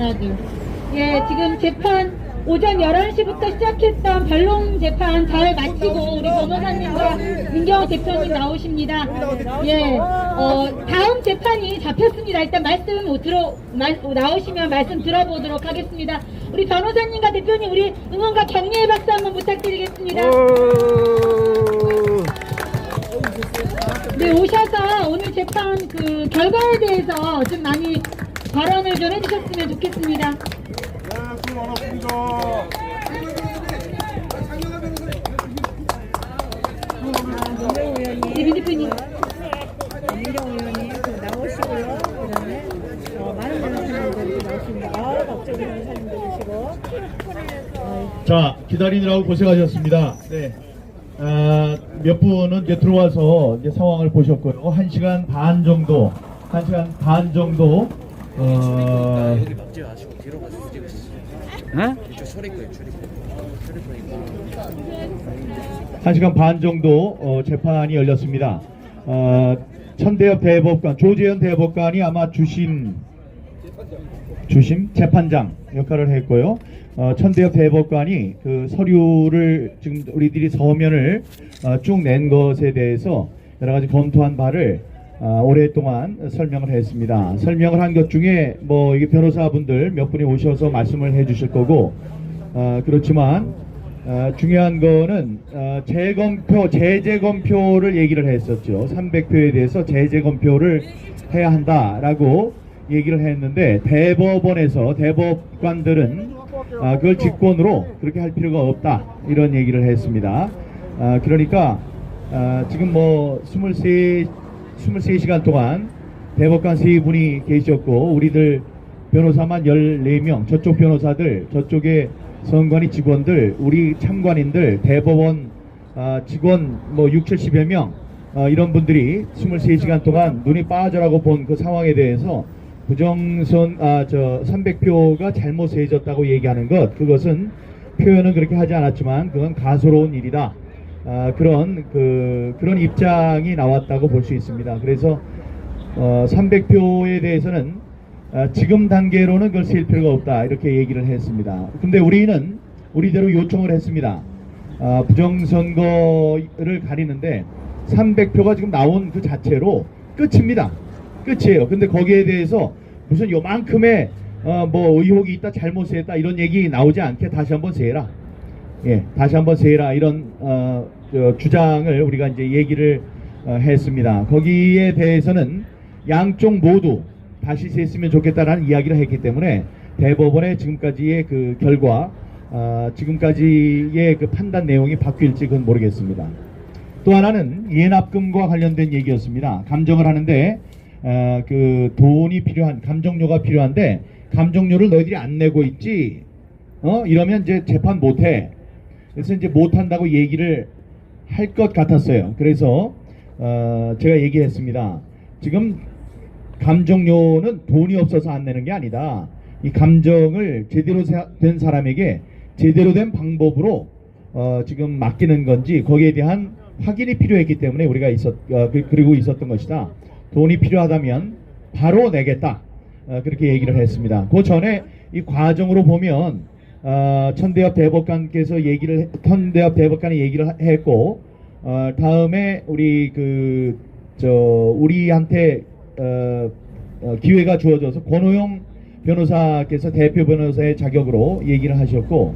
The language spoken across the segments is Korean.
하나, 둘. 예, 지금 재판 오전 11시부터 시작했던 변론 재판 잘 마치고 우리 변호사님과 민경호 대표님 나오십니다. 예, 다음 재판이 잡혔습니다. 일단 나오시면 말씀 들어보도록 하겠습니다. 우리 변호사님과 대표님, 우리 응원과 격려의 박수 한번 부탁드리겠습니다. 네, 오셔서 오늘 재판 그 결과에 대해서 좀 많이 발언을 좀 해주셨으면 좋겠습니다. 네, 민 대표님. 민경 의원님 나오시고요. 그다음에 많은 변호사님들이 나오십니다. 박정희 변호사님들이시고. 자, 기다리느라고 고생하셨습니다. 네. 몇 분은 이제 들어와서 이제 상황을 보셨고요. 1시간 반 정도, 1시간 반 정도 재판이 열렸습니다. 천대엽 대법관, 조재현 대법관이 아마 주심 재판장 역할을 했고요. 천대엽 대법관이 그 서류를 지금 우리들이 서면을 쭉 낸 것에 대해서 여러 가지 검토한 바를 오랫동안 설명을 했습니다. 설명을 한 것 중에 뭐 이게 변호사분들 몇 분이 오셔서 말씀을 해주실 거고, 그렇지만 중요한 거는 재검표를 얘기를 했었죠. 300표에 대해서 재검표를 해야 한다라고 얘기를 했는데, 대법관들은 그걸 직권으로 그렇게 할 필요가 없다, 이런 얘기를 했습니다. 그러니까 지금 뭐 23시간 동안 대법관 3분이 계셨고, 우리들 변호사만 14명, 저쪽 변호사들, 저쪽에 선관위 직원들, 우리 참관인들, 대법원 직원 뭐 60-70여 명, 이런 분들이 23시간 동안 눈이 빠져라고 본 그 상황에 대해서 300표가 잘못 세졌다고 얘기하는 것, 그것은 표현은 그렇게 하지 않았지만 그건 가소로운 일이다, 그런 입장이 나왔다고 볼 수 있습니다. 그래서 300표에 대해서는 지금 단계로는 그걸 세일 필요가 없다, 이렇게 얘기를 했습니다. 근데 우리는 우리대로 요청을 했습니다. 부정선거를 가리는데 300표가 지금 나온 그 자체로 끝입니다. 끝이에요. 근데 거기에 대해서 무슨 요만큼의 뭐 의혹이 있다, 잘못 세했다, 이런 얘기 나오지 않게 다시 한번 세해라. 예, 다시 한번 세해라, 이런 주장을 우리가 이제 얘기를 했습니다. 거기에 대해서는 양쪽 모두 다시 세했으면 좋겠다라는 이야기를 했기 때문에 대법원의 지금까지의 그 결과, 지금까지의 그 판단 내용이 바뀔지 그건 모르겠습니다. 또 하나는 이해납금과 관련된 얘기였습니다. 감정을 하는데 그 돈이 필요한, 감정료가 필요한데 감정료를 너희들이 안 내고 있지, 이러면 이제 재판 못해. 그래서 이제 못한다고 얘기를 할 것 같았어요. 그래서 제가 얘기했습니다. 지금 감정료는 돈이 없어서 안 내는 게 아니다. 이 감정을 제대로 된 사람에게 제대로 된 방법으로 지금 맡기는 건지, 거기에 대한 확인이 필요했기 때문에 우리가 그리고 있었던 것이다. 돈이 필요하다면 바로 내겠다, 그렇게 얘기를 했습니다. 그 전에 이 과정으로 보면 천대엽 대법관이 얘기를 했고, 다음에 우리한테 기회가 주어져서 권호영 변호사께서 대표 변호사의 자격으로 얘기를 하셨고,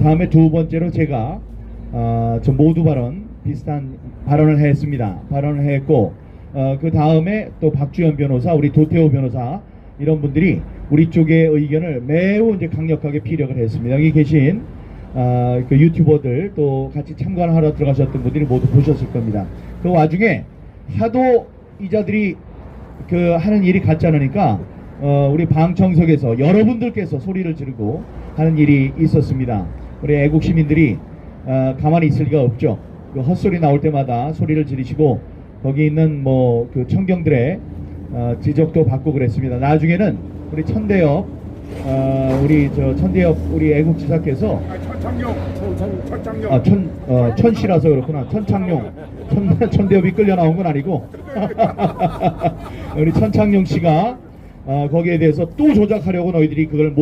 다음에 두 번째로 제가 모두 비슷한 발언을 했습니다. 발언을 했고, 그 다음에 또 박주현 변호사, 우리 도태호 변호사, 이런 분들이 우리 쪽의 의견을 매우 이제 강력하게 피력을 했습니다. 여기 계신 그 유튜버들, 또 같이 참관하러 들어가셨던 분들이 모두 보셨을 겁니다. 그 와중에 하도 이자들이 하는 일이 같지 않으니까 우리 방청석에서 여러분들께서 소리를 지르고 하는 일이 있었습니다. 우리 애국 시민들이 가만히 있을 리가 없죠. 그 헛소리 나올 때마다 소리를 지르시고, 거기 있는 뭐 그 청경들의 지적도 받고 그랬습니다. 나중에는 우리 천대엽, 우리 애국지사께서 천씨라서 그렇구나. 천대엽이 끌려 나온 건 아니고 우리 천창용 씨가 거기에 대해서 또 조작하려고 너희들이 그걸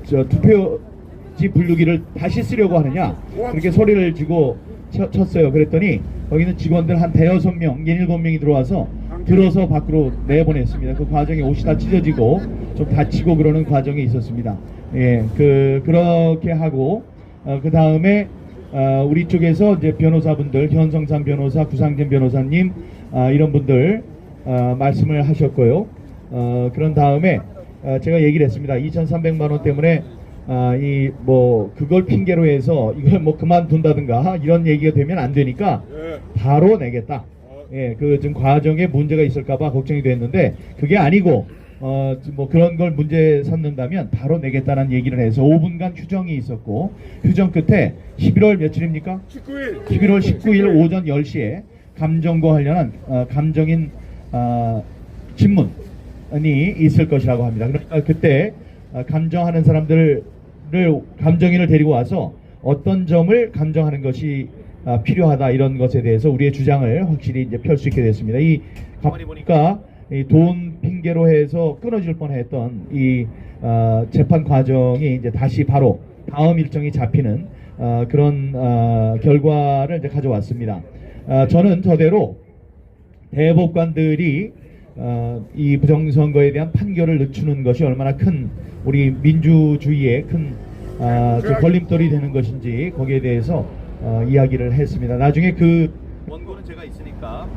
투표지 분류기를 다시 쓰려고 하느냐, 그렇게 소리를 지고 쳤어요. 그랬더니 거기는 직원들 한 5-6명, 7명이 들어와서 들어서 밖으로 내보냈습니다. 그 과정에 옷이 다 찢어지고 좀 다치고 그러는 과정이 있었습니다. 예, 그렇게 하고 그 다음에 우리 쪽에서 이제 변호사분들, 현성삼 변호사, 구상진 변호사님 이런 분들 말씀을 하셨고요. 그런 다음에 제가 얘기를 했습니다. 2,300만 원 때문에 그걸 핑계로 해서 이걸 뭐 그만둔다든가 이런 얘기가 되면 안 되니까 바로 내겠다. 예, 그 좀 과정에 문제가 있을까봐 걱정이 됐는데 그게 아니고 뭐 그런 걸 문제 삼는다면 바로 내겠다는 얘기를 해서 5분간 휴정이 있었고, 휴정 끝에 11월 며칠입니까? 11월 19일 오전 10시에 감정고하려는 감정인 신문이 있을 것이라고 합니다. 그러니까 그때 감정하는 사람들을 감정인을 데리고 와서 어떤 점을 감정하는 것이 필요하다, 이런 것에 대해서 우리의 주장을 확실히 이제 펼 수 있게 됐습니다. 가만히 보니까 이 돈 핑계로 해서 끊어질 뻔했던 이 재판 과정이 이제 다시 바로 다음 일정이 잡히는 그런 결과를 이제 가져왔습니다. 저는 저대로 대법관들이 이 부정선거에 대한 판결을 늦추는 것이 얼마나 큰 우리 민주주의에 큰 걸림돌이 되는 것인지 거기에 대해서 이야기를 했습니다. 나중에 그 원고는 제가 있으니까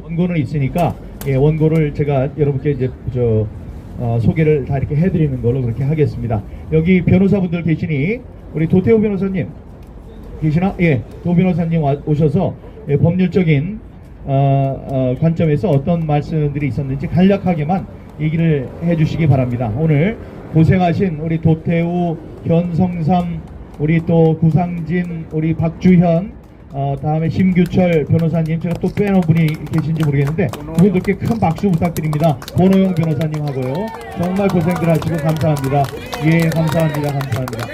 원고는 있으니까 예, 원고를 제가 여러분께 이제 소개를 다 이렇게 해드리는 걸로 그렇게 하겠습니다. 여기 변호사분들 계시니 우리 도태우 변호사님 계시나? 예, 도 변호사님 오셔서 예, 법률적인 관점에서 어떤 말씀들이 있었는지 간략하게만 얘기를 해주시기 바랍니다. 오늘 고생하신 우리 도태우, 현성삼, 우리 또 구상진, 우리 박주현, 다음에 심규철 변호사님, 제가 또 빼놓은 분이 계신지 모르겠는데 그분들께 큰 박수 부탁드립니다. 권호영 변호사님하고요. 정말 고생들 하시고 감사합니다. 예, 감사합니다. 감사합니다.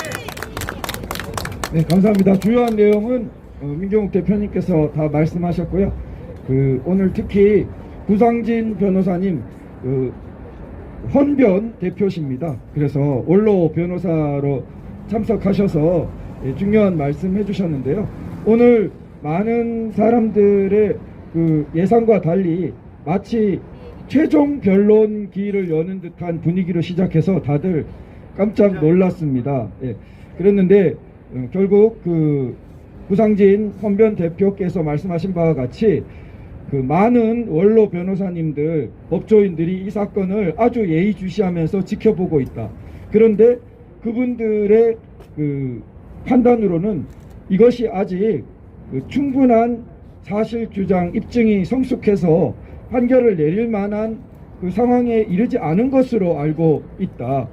네, 감사합니다. 주요한 내용은 민경욱 대표님께서 다 말씀하셨고요. 오늘 특히 구상진 변호사님 헌변 대표십니다. 그래서 원로 변호사로 참석하셔서 중요한 말씀 해주셨는데요. 오늘 많은 사람들의 예상과 달리 마치 최종 변론기를 여는 듯한 분위기로 시작해서 다들 깜짝 놀랐습니다. 예. 그랬는데 결국 구상진 헌변 대표께서 말씀하신 바와 같이 많은 원로 변호사님들, 법조인들이 이 사건을 아주 예의주시하면서 지켜보고 있다. 그런데 그분들의 판단으로는 이것이 아직 충분한 사실 주장 입증이 성숙해서 판결을 내릴 만한 상황에 이르지 않은 것으로 알고 있다.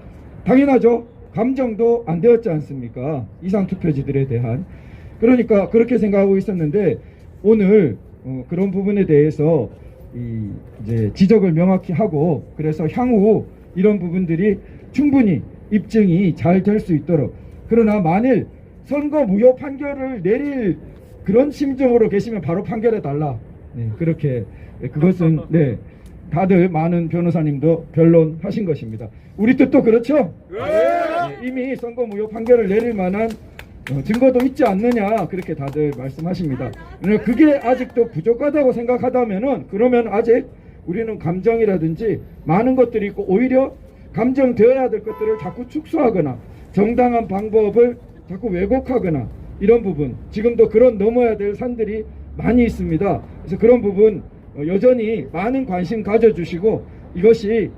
당연하죠. 감정도 안 되었지 않습니까? 이상투표지들에 대한. 그러니까 그렇게 생각하고 있었는데 오늘 그런 부분에 대해서 이제 지적을 명확히 하고, 그래서 향후 이런 부분들이 충분히 입증이 잘 될 수 있도록, 그러나 만일 선거 무효 판결을 내릴 그런 심정으로 계시면 바로 판결해 달라. 네, 그렇게 그것은 네, 다들 많은 변호사님도 변론하신 것입니다. 우리 뜻도 그렇죠? 네, 이미 선거 무효 판결을 내릴 만한 증거도 있지 않느냐, 그렇게 다들 말씀하십니다. 그게 아직도 부족하다고 생각하다면은 그러면 아직 우리는 감정이라든지 많은 것들이 있고, 오히려 감정되어야 될 것들을 자꾸 축소하거나 정당한 방법을 자꾸 왜곡하거나 이런 부분, 지금도 그런 넘어야 될 산들이 많이 있습니다. 그래서 그런 부분 여전히 많은 관심 가져주시고, 이것이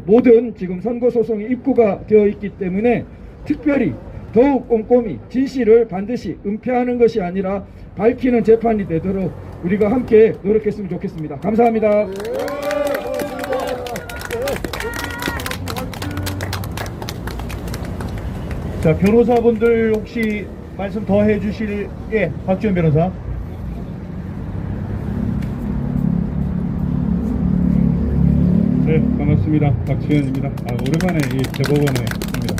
모든 지금 선거소송이 입구가 되어 있기 때문에 특별히 더욱 꼼꼼히 진실을 반드시 은폐하는 것이 아니라 밝히는 재판이 되도록 우리가 함께 노력했으면 좋겠습니다. 감사합니다. 자, 변호사분들 혹시 말씀 더 해주실? 예, 박지원 변호사. 네, 반갑습니다. 박지현입니다. 오랜만에 이 대법원에 있습니다.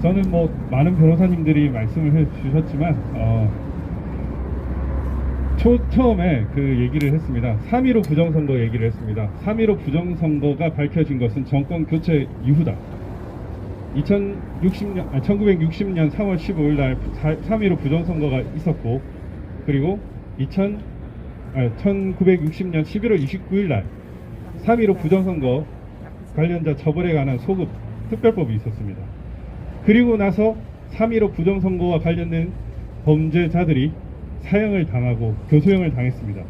저는 뭐 많은 변호사님들이 말씀을 해주셨지만 처음에 그 얘기를 했습니다. 3.15 부정선거 얘기를 했습니다. 3.15 부정선거가 밝혀진 것은 정권 교체 이후다. 1960년 3월 15일 날 3.15 부정선거가 있었고, 그리고 1960년 11월 29일 날 3.15 부정선거 관련자 처벌에 관한 소급 특별법이 있었습니다. 그리고 나서 3.15 부정선거와 관련된 범죄자들이 사형을 당하고 교수형을 당했습니다.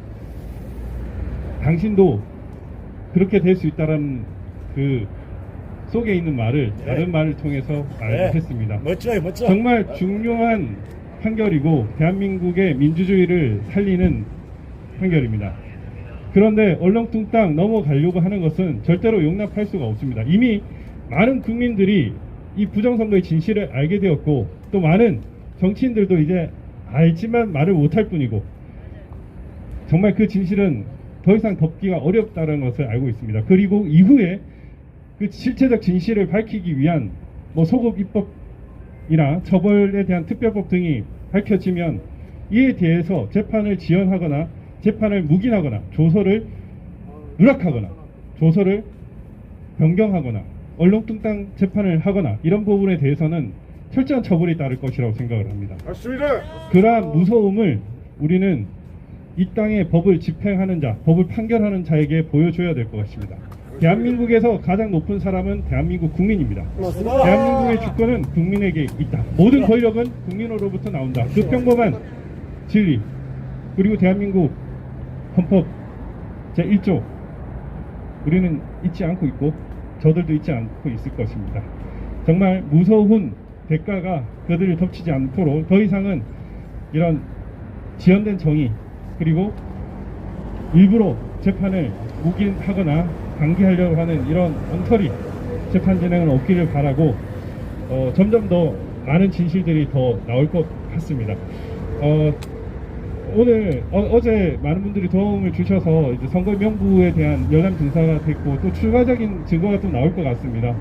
당신도 그렇게 될 수 있다는 그 속에 있는 말을 다른 말을 통해서 했습니다. 멋져요, 멋져. 정말 중요한 판결이고 대한민국의 민주주의를 살리는 판결입니다. 그런데 얼렁뚱땅 넘어가려고 하는 것은 절대로 용납할 수가 없습니다. 이미 많은 국민들이 이 부정선거의 진실을 알게 되었고, 또 많은 정치인들도 이제 알지만 말을 못할 뿐이고, 정말 그 진실은 더 이상 덮기가 어렵다는 것을 알고 있습니다. 그리고 이후에 그 실체적 진실을 밝히기 위한 소급 입법이나 처벌에 대한 특별법 등이 밝혀지면 이에 대해서 재판을 지연하거나 재판을 묵인하거나 조서를 누락하거나 조서를 변경하거나 얼렁뚱땅 재판을 하거나 이런 부분에 대해서는 철저한 처벌이 따를 것이라고 생각을 합니다. 맞습니다. 그러한 무서움을 우리는 이 땅에 법을 집행하는 자, 법을 판결하는 자에게 보여줘야 될 것 같습니다. 대한민국에서 가장 높은 사람은 대한민국 국민입니다. 대한민국의 주권은 국민에게 있다. 모든 권력은 국민으로부터 나온다. 그 평범한 진리, 그리고 대한민국 헌법 제1조 우리는 잊지 않고 있고 저들도 잊지 않고 있을 것입니다. 정말 무서운 대가가 그들을 덮치지 않도록 더 이상은 이런 지연된 정의, 그리고 일부러 재판을 묵인하거나 방기하려고 하는 이런 엉터리 재판 진행은 없기를 바라고, 점점 더 많은 진실들이 더 나올 것 같습니다. 오늘 어제 많은 분들이 도움을 주셔서 이제 선거 명부에 대한 열람 등사가 됐고, 또 추가적인 증거가 또 나올 것 같습니다.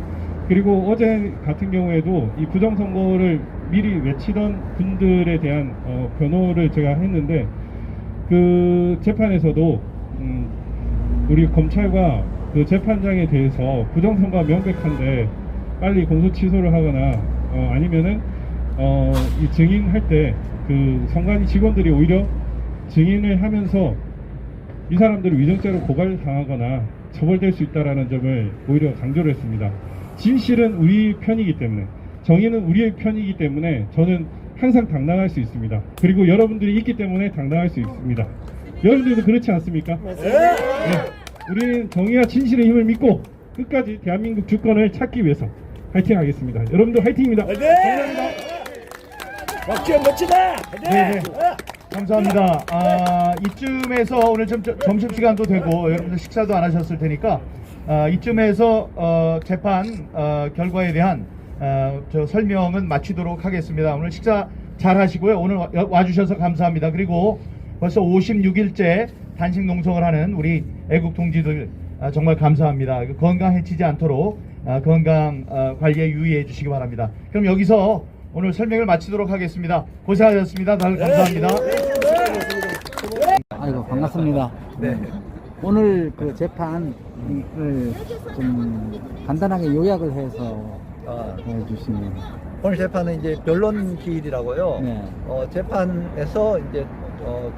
그리고 어제 같은 경우에도 이 부정선거를 미리 외치던 분들에 대한 변호를 제가 했는데, 그 재판에서도 우리 검찰과 그 재판장에 대해서 부정선거가 명백한데 빨리 공소 취소를 하거나 아니면은 이 증인할 때 그 선관위 직원들이 오히려 증인을 하면서 이 사람들을 위증죄로 고발당하거나 처벌될 수 있다는 점을 오히려 강조를 했습니다. 진실은 우리 편이기 때문에, 정의는 우리의 편이기 때문에 저는 항상 당당할 수 있습니다. 그리고 여러분들이 있기 때문에 당당할 수 있습니다. 여러분들도 그렇지 않습니까? 네. 우리는 정의와 진실의 힘을 믿고 끝까지 대한민국 주권을 찾기 위해서 화이팅 하겠습니다. 여러분들 화이팅입니다. 감사합니다. 박지원 멋지다. 네, 네. 감사합니다. 이쯤에서 오늘 점심시간도 되고 여러분들 식사도 안 하셨을 테니까 이쯤에서 재판 결과에 대한 저 설명은 마치도록 하겠습니다. 오늘 식사 잘 하시고요. 오늘 와주셔서 감사합니다. 그리고 벌써 56일째 단식 농성을 하는 우리 애국 동지들 정말 감사합니다. 건강 해치지 않도록 건강 관리에 유의해 주시기 바랍니다. 그럼 여기서 오늘 설명을 마치도록 하겠습니다. 고생하셨습니다. 다들 감사합니다. 아이고 반갑습니다. 네. 오늘 그 재판을 좀 간단하게 요약을 해서 해주시면. 오늘 재판은 이제 변론 기일이라고요. 네. 재판에서 이제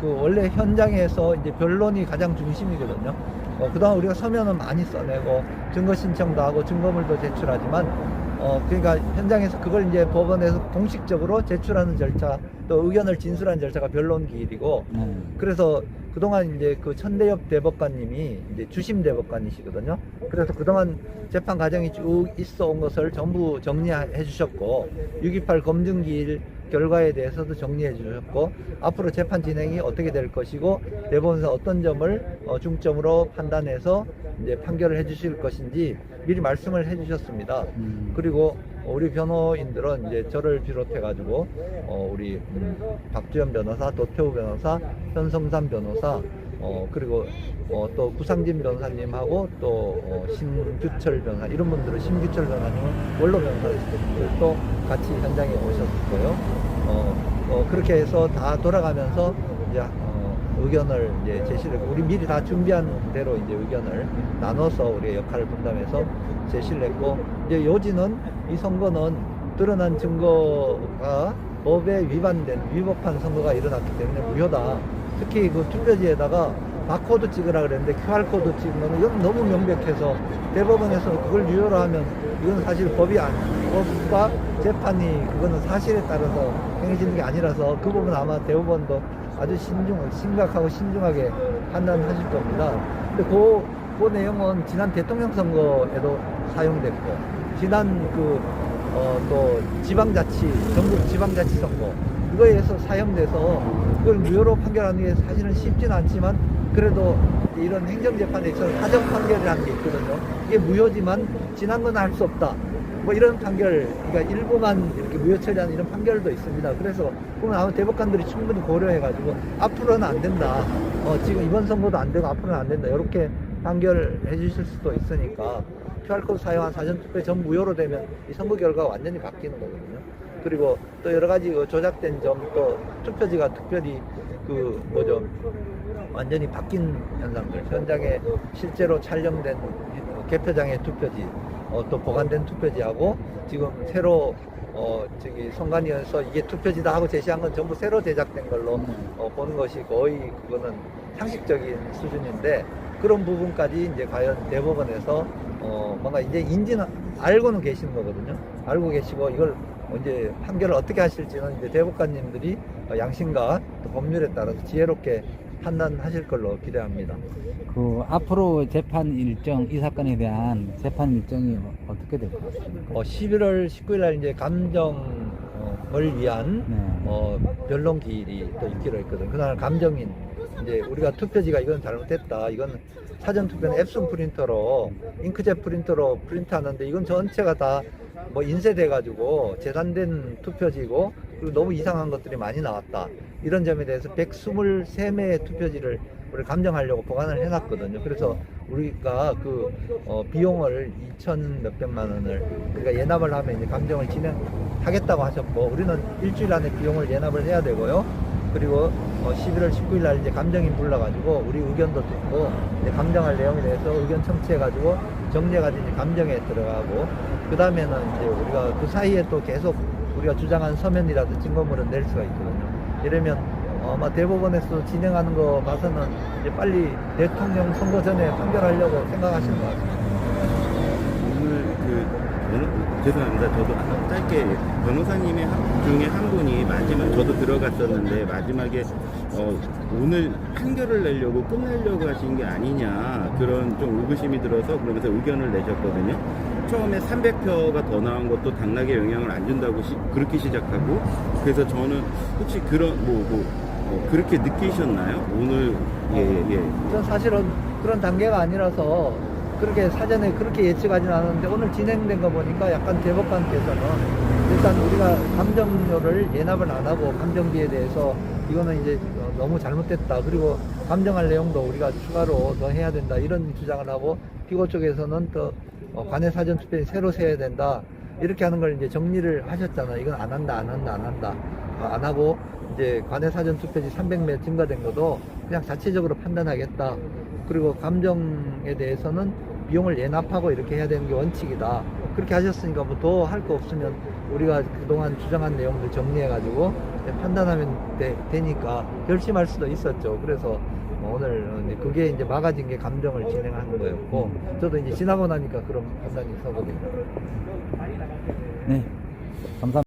그 원래 현장에서 이제 변론이 가장 중심이거든요. 그동안 우리가 서면은 많이 써내고 증거 신청도 하고 증거물도 제출하지만 그러니까 현장에서 그걸 이제 법원에서 공식적으로 제출하는 절차, 또 의견을 진술하는 절차가 변론 기일이고, 그래서 그동안 이제 그 천대엽 대법관님이 이제 주심 대법관이시거든요. 그래서 그동안 재판 과정이 쭉 있어 온 것을 전부 정리해 주셨고, 6.28 검증기일 결과에 대해서도 정리해 주셨고, 앞으로 재판 진행이 어떻게 될 것이고 대법원에서 어떤 점을 중점으로 판단해서 이제 판결을 해 주실 것인지 미리 말씀을 해 주셨습니다. 그리고 우리 변호인들은 이제 저를 비롯해 가지고 우리 박주연 변호사, 도태우 변호사, 현성삼 변호사, 그리고 또 구상진 변호사님하고 또 신규철 변호사, 이런 분들은 신규철 변호사님은 원로 변호사님들도 같이 현장에 오셨고요. 그렇게 해서 다 돌아가면서 이제 의견을 이제 제시를 했고, 우리 미리 다 준비한 대로 이제 의견을 나눠서 우리의 역할을 분담해서 제시를 했고, 이제 요지는 이 선거는 드러난 증거가 법에 위법한 선거가 일어났기 때문에 무효다. 특히 그 투표지에다가 바코드 찍으라 그랬는데 QR코드 찍은 거는 이건 너무 명백해서 대법원에서 그걸 유효로 하면 이건 사실 법과 재판이 그거는 사실에 따라서 행해지는 게 아니라서 그 부분 아마 대법원도 아주 심각하고 신중하게 판단하실 겁니다. 근데 그 내용은 지난 대통령 선거에도 사용됐고, 지난 또 전국 지방자치 선거, 이거에서 사용돼서 그걸 무효로 판결하는 게 사실은 쉽진 않지만, 그래도 이런 행정재판에 있어서 사정 판결이라는 게 있거든요. 이게 무효지만 지난 건 할 수 없다. 뭐 이런 판결, 그러니까 일부만 이렇게 무효 처리하는 이런 판결도 있습니다. 그래서 그러면 아마 대법관들이 충분히 고려해가지고 앞으로는 안 된다. 지금 이번 선거도 안 되고 앞으로는 안 된다. 이렇게 판결해 주실 수도 있으니까 QR코드 사용한 사전투표 전 무효로 되면 이 선거 결과가 완전히 바뀌는 거거든요. 그리고 또 여러 가지 조작된 점, 또 투표지가 특별히 완전히 바뀐 현상들, 현장에 실제로 촬영된 개표장의 투표지, 또 보관된 투표지하고 지금 새로 선관위에서 이게 투표지다 하고 제시한 건 전부 새로 제작된 걸로 보는 것이 거의 그거는 상식적인 수준인데, 그런 부분까지 이제 과연 대법원에서 뭔가 이제 인지는 알고는 계시는 거거든요. 알고 계시고 이걸 이제 판결을 어떻게 하실지는 이제 대법관님들이 양심과 또 법률에 따라서 지혜롭게 판단하실 걸로 기대합니다. 앞으로 재판 일정, 이 사건에 대한 재판 일정이 어떻게 될 것 같습니까? 11월 19일 날 이제 감정을 위한 변론 기일이 또 있기로 했거든. 그날 감정인, 이제 우리가 투표지가 이건 잘못됐다, 이건 사전 투표는 앱슨 프린터로, 잉크젯 프린터로 프린트하는데 이건 전체가 다 인쇄돼 가지고 재단된 투표지고, 그리고 너무 이상한 것들이 많이 나왔다, 이런 점에 대해서 123매의 투표지를 우리 감정하려고 보관을 해놨거든요. 그래서 우리가 비용을 2천 몇백만 원을 우리가 예납을 하면 이제 감정을 진행하겠다고 하셨고, 우리는 일주일 안에 비용을 예납을 해야 되고요. 그리고 11월 19일 날 이제 감정인 불러가지고 우리 의견도 듣고, 이제 감정할 내용에 대해서 의견 청취해가지고 정리해가지고 이제 감정에 들어가고, 그 다음에는 이제 우리가 그 사이에 또 계속 우리가 주장한 서면이라도 증거물은 낼 수가 있거든요. 이러면 아마 대법원에서 진행하는 거 봐서는 이제 빨리 대통령 선거 전에 판결하려고 생각하시는 것 같습니다. 오늘 죄송합니다. 저도 짧게 변호사님의 중에 한 분이 마지막, 저도 들어갔었는데 마지막에 오늘 판결을 내려고 끝내려고 하신 게 아니냐, 그런 좀 의구심이 들어서 그러면서 의견을 내셨거든요. 처음에 300표가 더 나온 것도 당락에 영향을 안 준다고 그렇게 시작하고, 그래서 저는 혹시 그런 그렇게 느끼셨나요? 오늘 전 사실은 그런 단계가 아니라서 그렇게 사전에 그렇게 예측하지는 않았는데, 오늘 진행된 거 보니까 약간 대법관께서는 일단 우리가 감정료를 예납을 안 하고 감정비에 대해서 이거는 이제 너무 잘못됐다, 그리고 감정할 내용도 우리가 추가로 더 해야 된다, 이런 주장을 하고, 피고 쪽에서는 또 관내 사전 투표에 새로 세야 된다, 이렇게 하는 걸 이제 정리를 하셨잖아요. 이건 안 한다. 안 하고 이제 관내 사전 투표지 300매 증가된 것도 그냥 자체적으로 판단하겠다. 그리고 감정에 대해서는 비용을 예납하고 이렇게 해야 되는 게 원칙이다. 그렇게 하셨으니까 뭐 더 할 거 없으면 우리가 그동안 주장한 내용들 정리해가지고 판단하면 되니까 결심할 수도 있었죠. 그래서 오늘 그게 이제 막아진 게 감정을 진행하는 거였고, 저도 이제 지나고 나니까 그런 판단이 서거든요. 네, 감사합니다.